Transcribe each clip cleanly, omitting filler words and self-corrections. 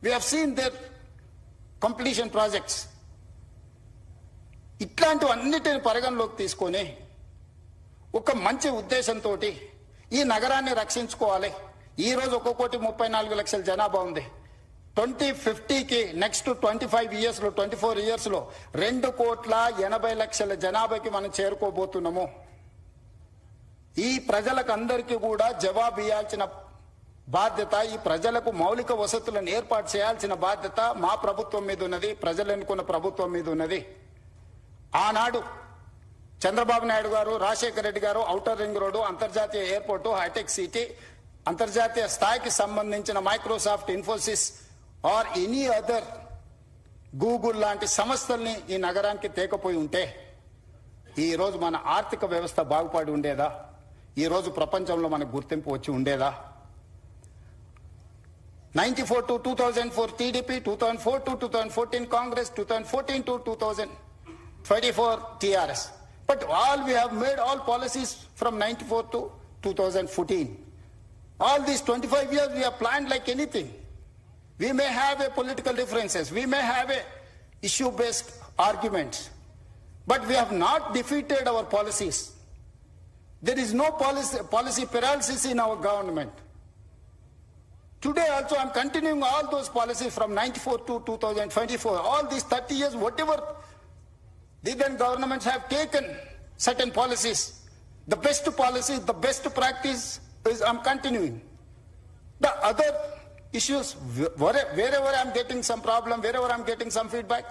We have seen their completion projects. ఇట్లాంటివన్నిటిని పరిగణలోకి తీసుకొని ఒక మంచి ఉద్దేశంతో ఈ నగరాన్ని రక్షించుకోవాలి. ఈ రోజు 1,34,00,000 జనాభా ఉంది. 2050కి నెక్స్ట్ 25 ఇయర్స్ లో 24 ఇయర్స్ లో 2,80,00,000 జనాభాకి మనం చేరుకోబోతున్నాము. ఈ ప్రజలకు అందరికీ కూడా జవాబు ఇవ్వాల్సిన బాధ్యత, ఈ ప్రజలకు మౌలిక వసతులను ఏర్పాటు చేయాల్సిన బాధ్యత మా ప్రభుత్వం మీద ఉన్నది, ప్రజలు ఎన్నుకున్న ప్రభుత్వం మీద ఉన్నది. ఆనాడు చంద్రబాబు నాయుడు గారు, రాజశేఖర రెడ్డి గారు ఔటర్ రింగ్ రోడ్డు, అంతర్జాతీయ ఎయిర్పోర్టు, హైటెక్ సిటీ, అంతర్జాతీయ స్థాయికి సంబంధించిన Microsoft, Infosys or any other Google లాంటి సంస్థల్ని ఈ నగరానికి తేకపోయి ఉంటే ఈ రోజు మన ఆర్థిక వ్యవస్థ బాగుపడి ఉండేదా? ఈ రోజు ప్రపంచంలో మనకు గుర్తింపు వచ్చి ఉండేదా? 94 to 2004 TDP, 2004 to 2014 Congress, 2014 to 2024 TRS. But all we have made all policies from 94 to 2014. All these 25 years we have planned like anything. We may have a political differences, we may have a issue-based arguments, but we have not defeated our policies. There is no policy paralysis in our government. Today also I am continuing all those policies from 94 to 2024. All these 30 years, whatever the then governments have taken certain policies, the best policies, the best practice is I am continuing. The other issues, wherever I am getting some problem, wherever I am getting some feedback,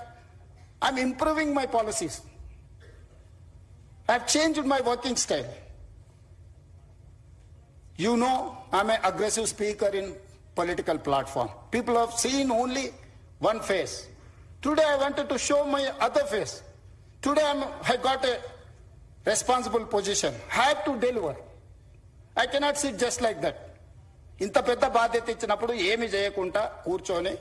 I am improving my policies. I have changed my working style. You know, I am an aggressive speaker in political platform. People have seen only one face. Today I wanted to show my other face. Today I got a responsible position. I have to deliver. I cannot sit just like that. ఇంత పెద్ద బాధ్యత ఇచ్చినప్పుడు ఏమి చేయకుండా కూర్చొని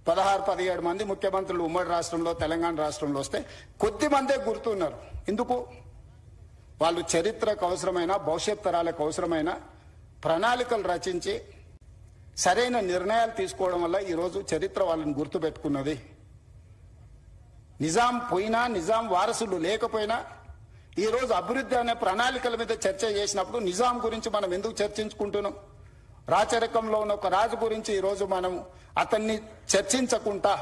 16-17 మంది ముఖ్యమంత్రులు ఉమ్మడి రాష్ట్రంలో, తెలంగాణ రాష్ట్రంలో వస్తే కొద్ది మందే గుర్తున్నారు. ఎందుకు? వాళ్ళు చరిత్రకు అవసరమైన, భవిష్యత్ తరాలకు అవసరమైన ప్రణాళికలు రచించి సరైన నిర్ణయాలు తీసుకోవడం వల్ల ఈరోజు చరిత్ర వాళ్ళని గుర్తుపెట్టుకున్నది. నిజాం పోయినా, నిజాం వారసులు లేకపోయినా ఈరోజు అభివృద్ధి అనే ప్రణాళికల మీద చర్చ చేసినప్పుడు నిజాం గురించి మనం ఎందుకు చర్చించుకుంటున్నాం? రాచరికంలో ఉన్న ఒక రాజు గురించి ఈరోజు మనం అతన్ని చర్చించకుండా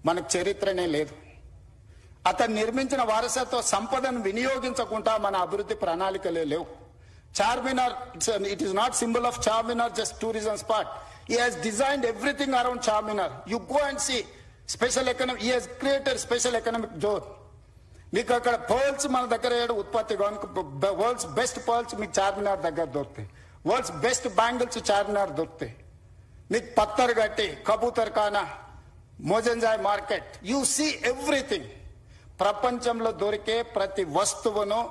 మనకు చరిత్రనే లేదు. అతను నిర్మించిన వారసత్వ సంపదను వినియోగించకుండా మన అభివృద్ధి ప్రణాళికలే లేవు. Charminar, it is not symbol of Charminar, just tourism spot. He has designed everything around Charminar. You go and see special economic, he has created special economic zone. మీకు అక్కడ పర్ల్స్ మన దగ్గర ఉత్పత్తి, వరల్డ్స్ బెస్ట్ పర్ల్స్ మీకు చార్మినార్ దగ్గర దొరుకుతాయి. World's best bangles Charminar దొరుకుతాయి. మీకు పత్తర్ గట్టి, కబూతర్ ఖానా, Mozamjahi market, you see everything. ప్రపంచంలో దొరికే ప్రతి వస్తువును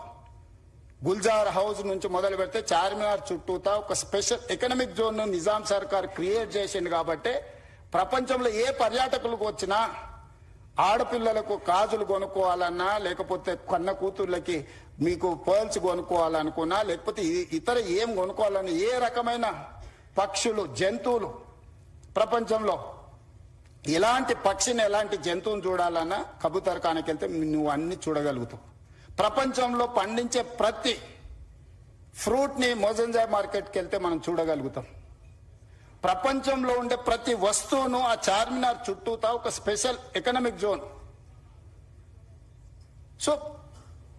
గుల్జార్ హౌస్ నుంచి మొదలు పెడితే చార్మినార్ చుట్టూతా ఒక స్పెషల్ ఎకనామిక్ జోన్ నిజాం సర్కార్ క్రియేట్ చేసింది. కాబట్టి ప్రపంచంలో ఏ పర్యాటకులకు వచ్చినా ఆడపిల్లలకు గాజులు కొనుక్కోవాలన్నా, లేకపోతే కన్న కూతుర్లకి మీకు పర్ల్స్ కొనుక్కోవాలనుకున్నా, లేకపోతే ఇతర ఏం కొనుక్కోవాలన్నా, ఏ రకమైన పక్షులు, జంతువులు ప్రపంచంలో ఎలాంటి పక్షిని, ఎలాంటి జంతువుని చూడాలన్నా కబూతర్ ఖానాకి వెళ్తే నువ్వు అన్ని చూడగలుగుతావు. ప్రపంచంలో పండించే ప్రతి ఫ్రూట్ ని మోజంజాయ్ మార్కెట్కి వెళ్తే మనం చూడగలుగుతాం. ప్రపంచంలో ఉండే ప్రతి వస్తువును ఆ చార్మినార్ చుట్టూతా ఒక స్పెషల్ ఎకనామిక్ జోన్. సో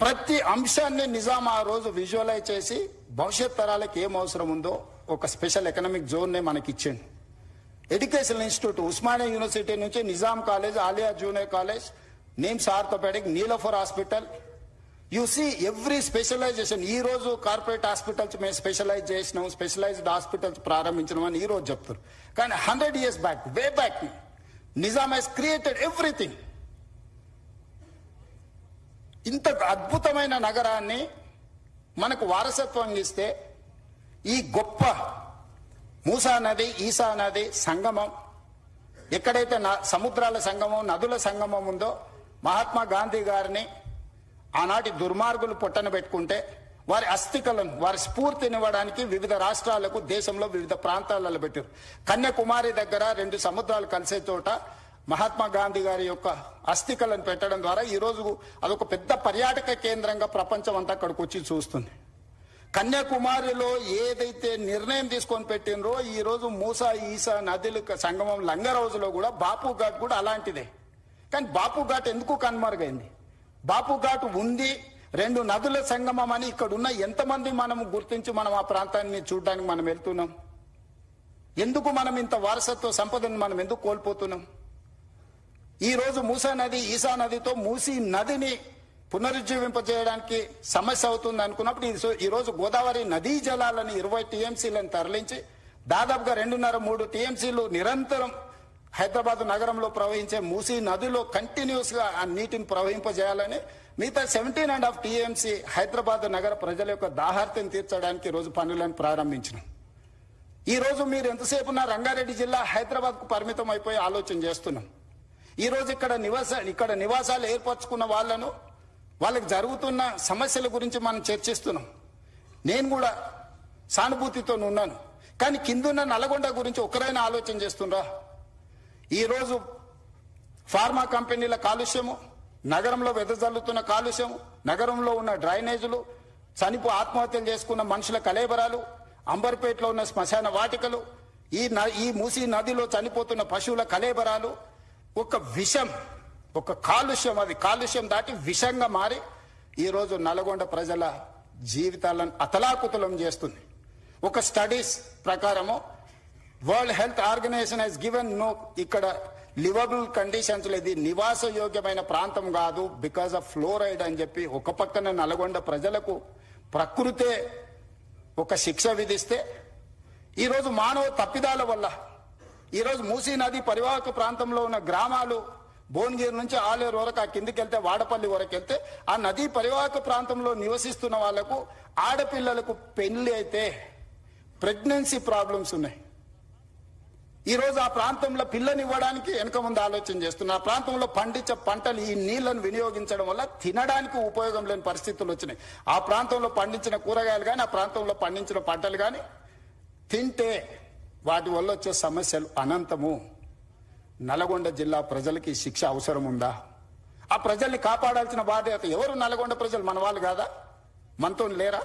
ప్రతి అంశాన్ని నిజాం ఆ రోజు విజువలైజ్ చేసి భవిష్యత్ తరాలకు ఏం అవసరం ఉందో ఒక స్పెషల్ ఎకనామిక్ జోన్ నే మనకి ఇచ్చింది. ఎడ్యుకేషన్ ఇన్స్టిట్యూట్, ఉస్మానియా యూనివర్సిటీ నుంచి Nizam college, Aliya junior college, NIMS orthopaedic, Niloufer hospital, you see every specialisation. ఈ రోజు కార్పొరేట్ హాస్పిటల్స్ మేము స్పెషలైజ్ చేసినాం, స్పెషలైజ్డ్ హాస్పిటల్స్ ప్రారంభించడం అని ఈ రోజు చెప్తారు. కానీ 100 years back, way back, Nizam has created everything. ఇంత అద్భుతమైన నగరాన్ని మనకు వారసత్వం ఇస్తే ఈ గొప్ప మూసా నది, ఈసా నది సంగమం, ఎక్కడైతే సముద్రాల సంగమం, నదుల సంగమం ఉందో, మహాత్మా గాంధీ గారిని ఆనాటి దుర్మార్గులు పొట్టన పెట్టుకుంటే వారి అస్థికలను వారి స్ఫూర్తినివ్వడానికి వివిధ రాష్ట్రాలకు దేశంలో వివిధ ప్రాంతాలలో పెట్టారు. కన్యాకుమారి దగ్గర 2 సముద్రాలు కలిసే చోట మహాత్మా గాంధీ గారి యొక్క అస్థికలను పెట్టడం ద్వారా ఈ రోజు అదొక పెద్ద పర్యాటక కేంద్రంగా ప్రపంచం అంతా అక్కడికి వచ్చి చూస్తుంది. కన్యాకుమారిలో ఏదైతే నిర్ణయం తీసుకొని పెట్టినరో ఈ రోజు మూసా ఈసా నదుల సంగమం లంగర్ హౌజ్లో కూడా బాపు ఘాట్ కూడా అలాంటిదే. కానీ బాపు ఘాట్ ఎందుకు కనుమరుగైంది? బాపు ఘాట్ ఉంది, 2 నదుల సంగమం అని ఇక్కడ ఉన్న ఎంతమంది మనం గుర్తించి మనం ఆ ప్రాంతాన్ని చూడడానికి మనం వెళ్తున్నాం? ఎందుకు మనం ఇంత వారసత్వ సంపదను మనం ఎందుకు కోల్పోతున్నాం? ఈ రోజు మూసా నది ఈసా నదితో మూసీ నదిని పునరుజ్జీవింపజేయడానికి సమస్య అవుతుంది అనుకున్నప్పుడు ఈ రోజు గోదావరి నదీ జలాలను 20 టీఎంసీలను తరలించి దాదాపుగా 2.5-3 టీఎంసీలు నిరంతరం హైదరాబాద్ నగరంలో ప్రవహించే మూసీ నదిలో కంటిన్యూస్ గా ఆ నీటిని ప్రవహింపజేయాలని మిగతా 17.5 టీఎంసీ హైదరాబాద్ నగర ప్రజల యొక్క దాహార్తిని తీర్చడానికి ఈ రోజు పనులను ప్రారంభించినాం. ఈ రోజు మీరు ఎంతసేపు నా రంగారెడ్డి జిల్లా హైదరాబాద్ కు పరిమితం అయిపోయి ఆలోచన చేస్తున్నాం. ఈ రోజు ఇక్కడ నివాసాలు ఏర్పరచుకున్న వాళ్ళకి జరుగుతున్న సమస్యల గురించి మనం చర్చిస్తున్నాం. నేను కూడా సానుభూతితో ఉన్నాను. కానీ కిందున్న నల్గొండ గురించి ఒకరైనా ఆలోచన చేస్తుండ్రా? ఈ రోజు ఫార్మా కంపెనీల కాలుష్యము, నగరంలో వెదజల్లుతున్న కాలుష్యము, నగరంలో ఉన్న డ్రైనేజీలు, ఆత్మహత్యలు చేసుకున్న మనుషుల కలేబరాలు, అంబర్పేటలో ఉన్న శ్మశాన వాటికలు, ఈ మూసీ నదిలో చనిపోతున్న పశువుల కలేబరాలు, ఒక విషం, ఒక కాలుష్యం, అది కాలుష్యం దాటి విషంగా మారి ఈ రోజు నల్గొండ ప్రజల జీవితాలను అతలాకుతలం చేస్తుంది. ఒక స్టడీస్ ప్రకారము world health organisation has given no ఇక్కడ లివబుల్ కండిషన్స్ లేదు, నివాస యోగ్యమైన ప్రాంతం కాదు బికాస్ ఆఫ్ ఫ్లోరైడ్ అని చెప్పి ఒక పక్కన నల్గొండ ప్రజలకు ప్రకృతే ఒక శిక్ష విధిస్తే ఈ రోజు మానవ తప్పిదాల వల్ల ఈ రోజు మూసీ నది పరివాహక ప్రాంతంలో ఉన్న గ్రామాలు భువనగిరి నుంచి ఆలేరు వరకు, ఆ కిందికి వెళ్తే వాడపల్లి వరకు వెళ్తే ఆ నదీ పరివాహక ప్రాంతంలో నివసిస్తున్న వాళ్లకు ఆడపిల్లలకు పెళ్లి అయితే ప్రెగ్నెన్సీ ప్రాబ్లమ్స్ ఉన్నాయి. ఈ రోజు ఆ ప్రాంతంలో పిల్లనివ్వడానికి వెనక ముందు ఆలోచన చేస్తున్నారు. ఆ ప్రాంతంలో పండించే పంటలు ఈ నీళ్లను వినియోగించడం వల్ల తినడానికి ఉపయోగం లేని పరిస్థితులు వచ్చినాయి. ఆ ప్రాంతంలో పండించిన కూరగాయలు కానీ ఆ ప్రాంతంలో పండించిన పంటలు కానీ తింటే వాటి వల్ల వచ్చే సమస్యలు అనంతము. నల్గొండ జిల్లా ప్రజలకి శిక్ష అవసరం ఉందా? ఆ ప్రజల్ని కాపాడాల్సిన బాధ్యత ఎవరు? నల్గొండ ప్రజలు మన వాళ్ళు కాదా? మనతో లేరా?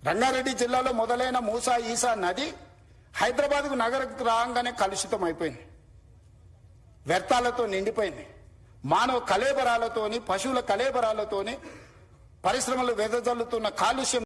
రంగారెడ్డి జిల్లాలో మొదలైన మూసా ఈసా నది హైదరాబాద్కు నగరకు రాగానే కలుషితం అయిపోయింది, వ్యర్థాలతో నిండిపోయింది. మానవ కలేబరాలతోని, పశువుల కలేబరాలతోని, పరిశ్రమలు వెదజల్లుతున్న కాలుష్యం